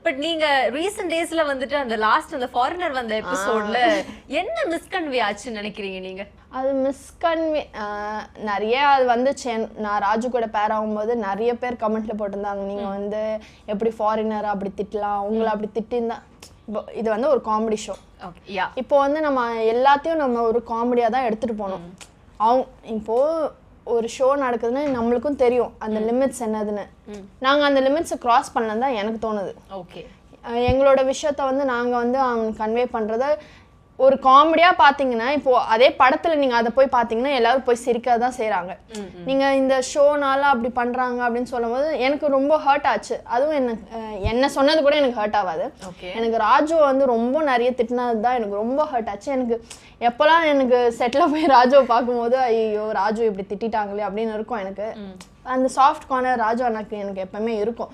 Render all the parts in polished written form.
But நீங்க recent டேஸ்ல வந்துட்டு அந்த லாஸ்ட் அந்த ஃபாரினர் வந்த எபிசோட்ல என்ன மிஸ்கன்வே ஆச்சுன்னு நினைக்கிறீங்க நீங்க? அது மிஸ்கன்வே நிறைய அது வந்துச்சு. நான் ராஜு கூட பேர் ஆகும்போது நிறைய பேர் கமெண்ட்ல போட்டிருந்தாங்க, நீங்க வந்து எப்படி ஃபாரினர் அப்படி திட்டலாம், உங்களை அப்படி திட்டிருந்தா. இது வந்து ஒரு காமெடி ஷோ. இப்போ வந்து நம்ம எல்லாத்தையும் நம்ம ஒரு காமெடியாக தான் எடுத்துகிட்டு போகணும். இப்போது ஒரு ஷோ நடக்குதுன்னா நம்மளுக்கும் தெரியும் அந்த லிமிட்ஸ் என்னதுன்னு. நாங்கள் அந்த லிமிட்ஸை க்ராஸ் பண்ணலன்னு தான் எனக்கு தோணுது. ஓகே, எங்களோட விஷயத்த வந்து நாங்கள் வந்து அவங்க கன்வே பண்ணுறத ஒரு காமெடியாக பார்த்தீங்கன்னா, இப்போது அதே படத்தில் நீங்கள் அதை போய் பார்த்தீங்கன்னா எல்லாரும் போய் சிரிக்க தான் செய்கிறாங்க. நீங்கள் இந்த ஷோனால அப்படி பண்ணுறாங்க அப்படின்னு சொல்லும் போது எனக்கு ரொம்ப ஹர்ட் ஆச்சு. அதுவும் என்ன சொன்னது கூட எனக்கு ஹர்ட் ஆகாது. எனக்கு ராஜு வந்து ரொம்ப நிறைய திட்டினது தான் எனக்கு ரொம்ப ஹர்ட் ஆச்சு. எனக்கு எப்போல்லாம் எனக்கு செட்டில் போய் ராஜுவை பார்க்கும்போது ஐயோ ராஜு இப்படி திட்டாங்களே அப்படின்னு இருக்கும். எனக்கு அந்த சாஃப்ட் கார்னர் ராஜு எனக்கு எப்பவுமே இருக்கும்.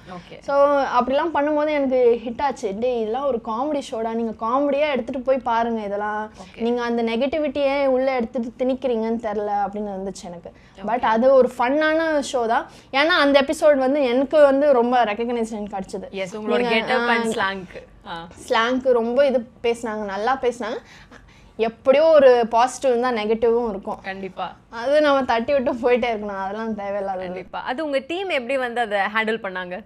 ஸோ அப்படிலாம் பண்ணும்போது எனக்கு ஹிட் ஆச்சு. டே இதெல்லாம் ஒரு காமெடி ஷோடா, நீங்கள் காமெடியாக எடுத்துகிட்டு போய் பாருங்கள், இதெல்லாம் நீங்கள் அந்த நெகட்டிவிட்டியே உள்ளே எடுத்துகிட்டு திணிக்கிறீங்கன்னு தெரில அப்படின்னு இருந்துச்சு எனக்கு. பட் அது ஒரு ஃபன்னான ஷோ தான். ஏன்னா அந்த எபிசோட் வந்து எனக்கு வந்து ரொம்ப ரெகக்னைசேஷன் கிடச்சிது. ஸ்லாங்க்கு ரொம்ப இது பேசினாங்க, நல்லா பேசினாங்க. எப்படியோ ஒரு பாசிட்டிவ் தான் நெகட்டிவும் இருக்கும். கண்டிப்பா அது நம்ம தட்டி விட்டு போயிட்டே இருக்கணும், அதெல்லாம் தேவையில்லாத. கண்டிப்பா. அது உங்க டீம் எப்படி வந்து அதை ஹேண்டில் பண்ணாங்க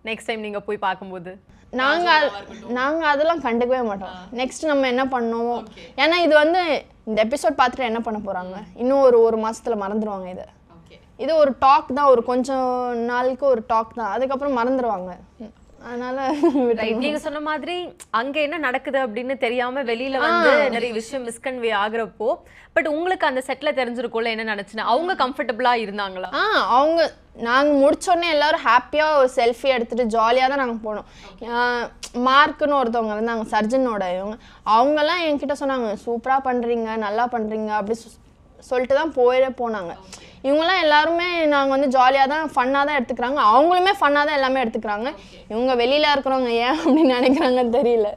நெக்ஸ்ட் டைம் நீங்க போய் பார்க்கும்போது? நாங்கள் அதெல்லாம் கண்டுக்கவே மாட்டோம். நெக்ஸ்ட் நம்ம என்ன பண்ணோம், ஏன்னா இது வந்து இந்த எபிசோட் பார்த்துட்டு என்ன பண்ண போகிறாங்க, இன்னும் ஒரு மாதத்தில் மறந்துடுவாங்க. இது ஒரு டாக் தான், ஒரு கொஞ்சம் நாளுக்கு ஒரு டாக் தான், அதுக்கப்புறம் மறந்துடுவாங்க. அதனால நீங்க சொன்ன மாதிரி அங்க என்ன நடக்குது அப்படின்னு தெரியாம வெளியில வந்து நிறைய விஷயம் மிஸ்கன்வே ஆகுறப்போ, பட் உங்களுக்கு அந்த செட்ல தெரிஞ்சிருக்கும்ல என்ன நடந்துச்சுன்னா, அவங்க கம்ஃபர்டபுளா இருந்தாங்களா? அவங்க நாங்கள் முடிச்சோடனே எல்லாரும் ஹாப்பியாக ஒரு செல்ஃபி எடுத்துகிட்டு ஜாலியாக தான் நாங்கள் போனோம். மார்க்குன்னு ஒருத்தவங்க இருந்தாங்க, சர்ஜனோட அவங்கெல்லாம் என்கிட்ட சொன்னாங்க சூப்பராக பண்ணுறீங்க, நல்லா பண்ணுறீங்க அப்படி சொல்லிட்டு தான் போனாங்க. இவங்கெல்லாம் எல்லாருமே நாங்கள் வந்து ஜாலியாக தான் ஃபன்னாக தான் எடுத்துக்கிறாங்க. அவங்களுமே ஃபன்னாக தான் எல்லாமே எடுத்துக்கிறாங்க. இவங்க வெளியில் இருக்கிறவங்க ஏன் அப்படின்னு நினைக்கிறாங்கன்னு தெரியல.